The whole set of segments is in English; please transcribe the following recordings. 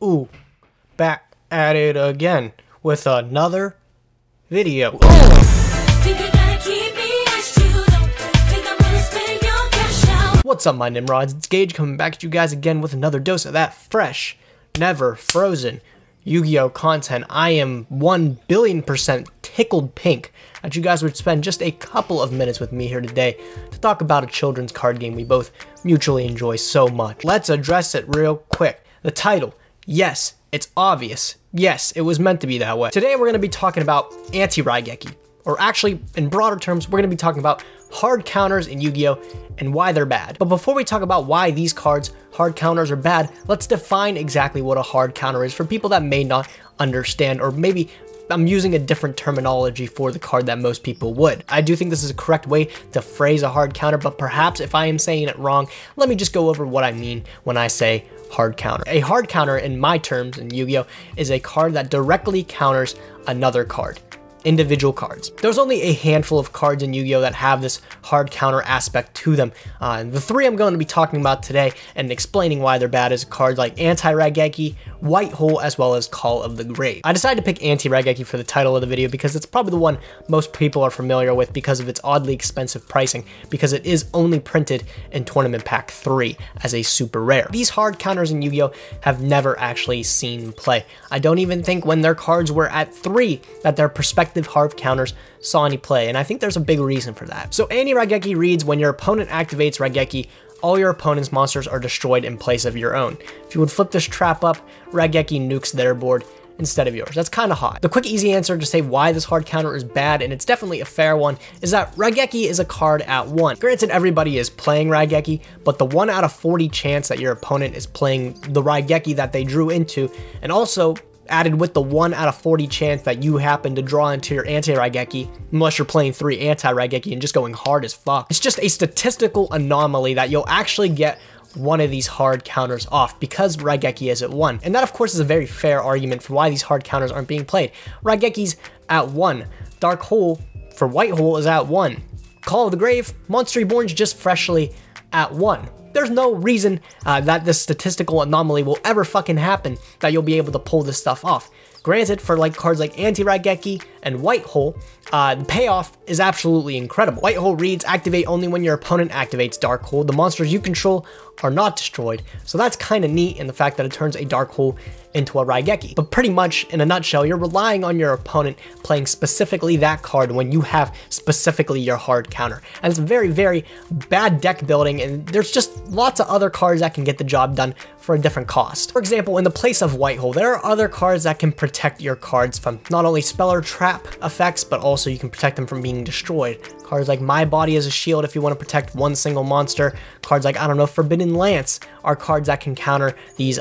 Ooh, back at it again with another video. What's up, my Nimrods? It's Gage coming back at you guys again with another dose of that fresh, never frozen Yu-Gi-Oh content. I am 1,000,000,000% tickled pink that you guys would spend just a couple of minutes with me here today to talk about a children's card game we both mutually enjoy so much. Let's address it real quick. The title, yes, it's obvious. Yes, it was meant to be that way. Today we're going to be talking about anti-Raigeki, or actually, in broader terms, we're going to be talking about hard counters in Yu-Gi-Oh! And why they're bad. But before we talk about why these cards, hard counters, are bad, let's define exactly what a hard counter is for people that may not understand, or maybe I'm using a different terminology for the card that most people would. I do think this is a correct way to phrase a hard counter, but perhaps if I am saying it wrong, let me just go over what I mean when I say hard counter. A hard counter, in my terms in Yu-Gi-Oh!, is a card that directly counters another card. Individual cards. There's only a handful of cards in Yu-Gi-Oh! That have this hard counter aspect to them. The three I'm going to be talking about today and explaining why they're bad is cards like Anti-Raigeki, White Hole, as well as Call of the Grave. I decided to pick Anti-Raigeki for the title of the video because it's probably the one most people are familiar with because of its oddly expensive pricing, because it is only printed in Tournament Pack 3 as a super rare. These hard counters in Yu-Gi-Oh! Have never actually seen play. I don't even think when their cards were at 3 that their prospective hard counters saw any play, and I think there's a big reason for that. So Anti-Raigeki reads, when your opponent activates Raigeki, all your opponent's monsters are destroyed in place of your own. If you would flip this trap up, Raigeki nukes their board instead of yours. That's kind of hot. The quick easy answer to say why this hard counter is bad, and it's definitely a fair one, is that Raigeki is a card at 1. Granted, everybody is playing Raigeki, but the 1 out of 40 chance that your opponent is playing the Raigeki that they drew into, and also added with the 1 out of 40 chance that you happen to draw into your anti-Raigeki, unless you're playing 3 anti-Raigeki and just going hard as fuck. It's just a statistical anomaly that you'll actually get one of these hard counters off because Raigeki is at 1. And that, of course, is a very fair argument for why these hard counters aren't being played. Raigeki's at 1. Dark Hole for White Hole is at 1. Call of the Grave, Monster Reborn's just freshly at 1. There's no reason that this statistical anomaly will ever fucking happen that you'll be able to pull this stuff off. Granted, for like cards like Anti-Raigeki and White Hole, the payoff is absolutely incredible. White Hole reads, activate only when your opponent activates Dark Hole. The monsters you control are not destroyed. So that's kind of neat in the fact that it turns a Dark Hole into a Raigeki. But pretty much, in a nutshell, you're relying on your opponent playing specifically that card when you have specifically your hard counter. And it's very, very bad deck building, and there's just lots of other cards that can get the job done for a different cost. For example, in the place of White Hole, there are other cards that can protect your cards from not only spell or trap effects, but also you can protect them from being destroyed. Cards like My Body as a Shield if you want to protect one single monster. Cards like, I don't know, Forbidden Lance are cards that can counter these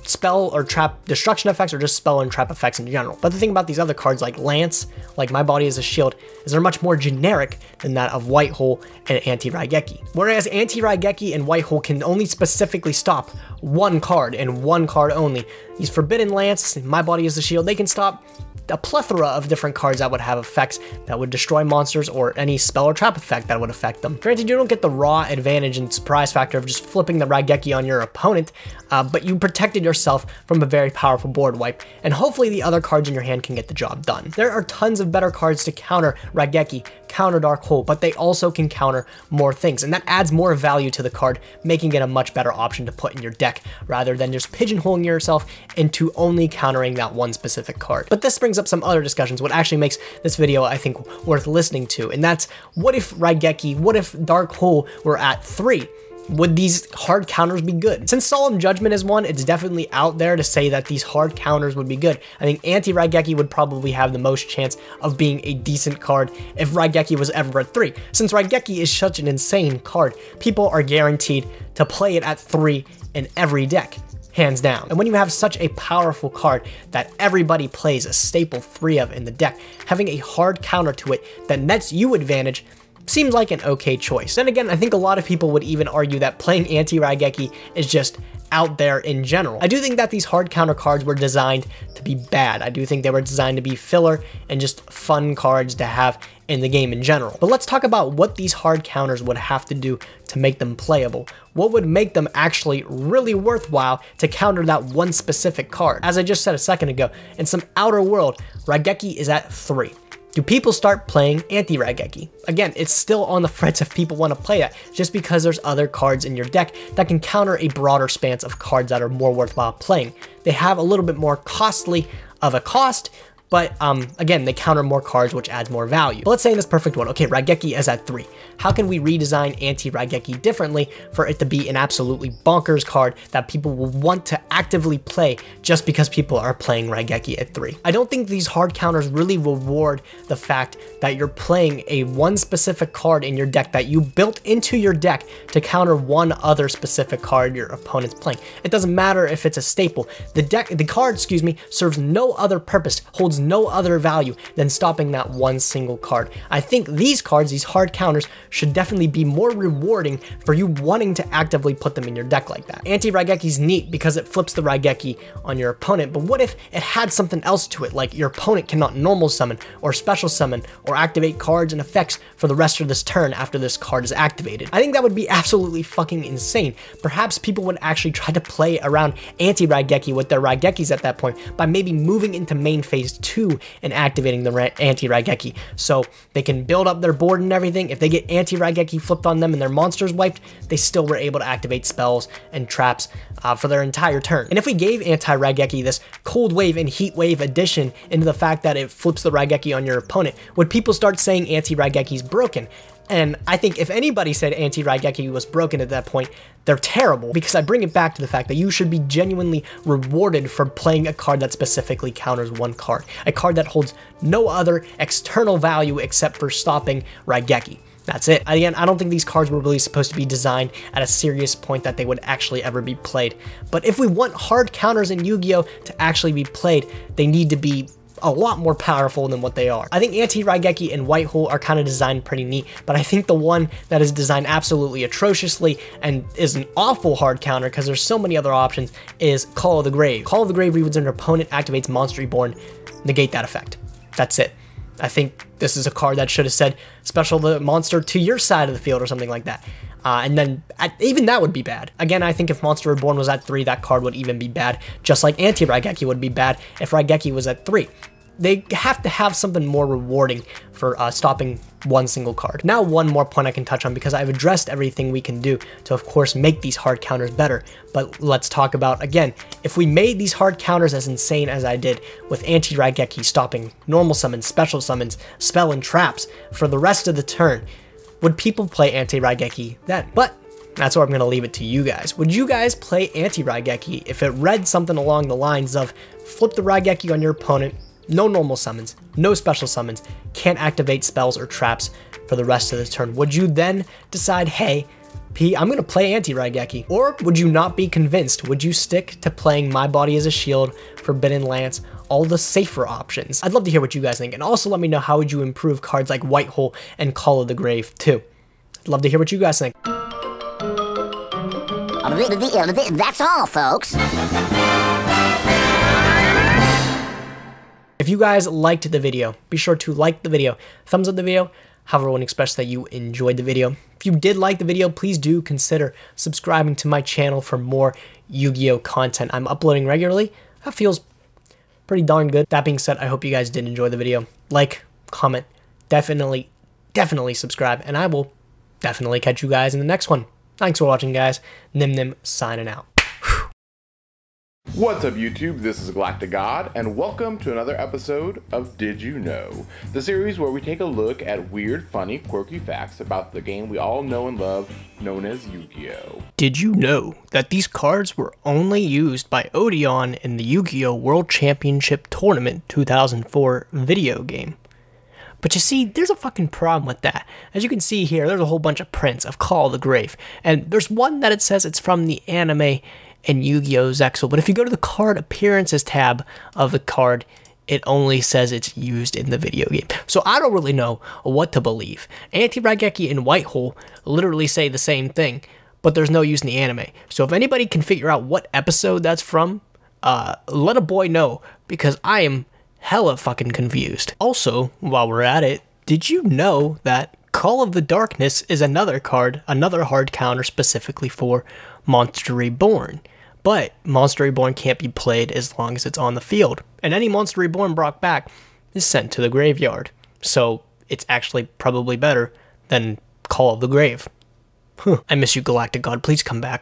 spell or trap destruction effects, or just spell and trap effects in general. But the thing about these other cards like Lance, like My Body as a Shield, is they're much more generic than that of White Hole and Anti-Raigeki. Whereas Anti-Raigeki and White Hole can only specifically stop one card and one card only. These Forbidden Lance, My Body as a Shield, they can stop a plethora of different cards that would have effects that would destroy monsters, or any spell or trap effect that would affect them. Granted, you don't get the raw advantage and surprise factor of just flipping the Raigeki on your opponent, but you protected yourself from a very powerful board wipe, and hopefully the other cards in your hand can get the job done. There are tons of better cards to counter Raigeki, counter Dark Hole, but they also can counter more things, and that adds more value to the card, making it a much better option to put in your deck, rather than just pigeonholing yourself into only countering that one specific card. But this brings up some other discussions, what actually makes this video, I think, worth listening to, and that's, what if Raigeki, what if Dark Hole were at 3? Would these hard counters be good? Since Solemn Judgment is one, it's definitely out there to say that these hard counters would be good. I think Anti-Raigeki would probably have the most chance of being a decent card if Raigeki was ever at 3. Since Raigeki is such an insane card, people are guaranteed to play it at 3 in every deck, hands down. And when you have such a powerful card that everybody plays a staple 3 of in the deck, having a hard counter to it that nets you advantage seems like an okay choice. And again, I think a lot of people would even argue that playing anti-Raigeki is just out there in general. I do think that these hard counter cards were designed to be bad. I do think they were designed to be filler and just fun cards to have in the game in general. But let's talk about what these hard counters would have to do to make them playable. What would make them actually really worthwhile to counter that one specific card? As I just said a second ago, in some outer world, Raigeki is at 3. Do people start playing anti-Raigeki? Again, it's still on the fritz if people want to play that, just because there's other cards in your deck that can counter a broader span of cards that are more worthwhile playing. They have a little bit more costly of a cost, but again, they counter more cards, which adds more value. But let's say in this perfect world, okay, Raigeki is at 3. How can we redesign anti-Raigeki differently for it to be an absolutely bonkers card that people will want to actively play just because people are playing Raigeki at 3? I don't think these hard counters really reward the fact that you're playing a one specific card in your deck that you built into your deck to counter one other specific card your opponent's playing. It doesn't matter if it's a staple. The card, serves no other purpose, holds no other value than stopping that one single card. I think these cards, these hard counters, should definitely be more rewarding for you wanting to actively put them in your deck like that. Anti-Raigeki's neat because it flips the Raigeki on your opponent, but what if it had something else to it, like your opponent cannot normal summon or special summon or activate cards and effects for the rest of this turn after this card is activated? I think that would be absolutely fucking insane. Perhaps people would actually try to play around anti-Raigeki with their Raigekis at that point by maybe moving into main phase 2 and activating the anti-Raigeki, so they can build up their board and everything. If they get anti-Raigeki flipped on them and their monsters wiped, they still were able to activate spells and traps for their entire turn. And if we gave anti-Raigeki this cold wave and heat wave addition into the fact that it flips the Raigeki on your opponent, would people start saying anti-Raigeki is broken? And I think if anybody said anti-Raigeki was broken at that point, they're terrible, because I bring it back to the fact that you should be genuinely rewarded for playing a card that specifically counters one card, a card that holds no other external value except for stopping Raigeki. That's it. Again, I don't think these cards were really supposed to be designed at a serious point that they would actually ever be played. But if we want hard counters in Yu-Gi-Oh! To actually be played, they need to be a lot more powerful than what they are. I think anti-Raigeki and White Hole are kind of designed pretty neat, but I think the one that is designed absolutely atrociously and is an awful hard counter because there's so many other options is Call of the Grave. Call of the Grave rewards an opponent, activates Monster Reborn, negate that effect. That's it. I think this is a card that should have said special the monster to your side of the field or something like that. And then even that would be bad. Again, I think if Monster Reborn was at 3, that card would even be bad, just like anti-Raigeki would be bad if Raigeki was at 3. They have to have something more rewarding for stopping one single card. Now, one more point I can touch on, because I've addressed everything we can do to, of course, make these hard counters better. But let's talk about, again, if we made these hard counters as insane as I did with anti-Raigeki stopping normal summons, special summons, spell, and traps for the rest of the turn, would people play anti-Raigeki then? But that's where I'm going to leave it to you guys. Would you guys play anti-Raigeki if it read something along the lines of flip the Raigeki on your opponent, no normal summons, no special summons, can't activate spells or traps for the rest of the turn? Would you then decide, hey, P, I'm going to play anti-Raigeki? Or would you not be convinced? Would you stick to playing My Body as a Shield, Forbidden Lance, all the safer options? I'd love to hear what you guys think, and also let me know how would you improve cards like White Hole and Call of the Grave too. I'd love to hear what you guys think. That's all, folks. If you guys liked the video, be sure to like the video, thumbs up the video, however one express that you enjoyed the video. If you did like the video, please do consider subscribing to my channel for more Yu-Gi-Oh! Content. I'm uploading regularly. That feels pretty darn good. That being said, I hope you guys did enjoy the video. Like, comment, definitely subscribe, and I will definitely catch you guys in the next one. Thanks for watching, guys. Nim signing out. What's up, YouTube? This is Galactic God, and welcome to another episode of Did You Know? The series where we take a look at weird, funny, quirky facts about the game we all know and love, known as Yu-Gi-Oh! Did you know that these cards were only used by Odeon in the Yu-Gi-Oh! World Championship Tournament 2004 video game? But you see, there's a fucking problem with that. As you can see here, there's a whole bunch of prints of Call of the Grave, and there's one that it says it's from the anime and Yu-Gi-Oh! Zexal, but if you go to the card appearances tab of the card, it only says it's used in the video game. So I don't really know what to believe. Anti-Raigeki and Whitehole literally say the same thing, but there's no use in the anime. So if anybody can figure out what episode that's from, let a boy know, because I am hella fucking confused. Also, while we're at it, did you know that Call of the Darkness is another hard counter specifically for Monster Reborn? But Monster Reborn can't be played as long as it's on the field, and any Monster Reborn brought back is sent to the graveyard. So it's actually probably better than Call of the Grave. I miss you, Galactic God. Please come back.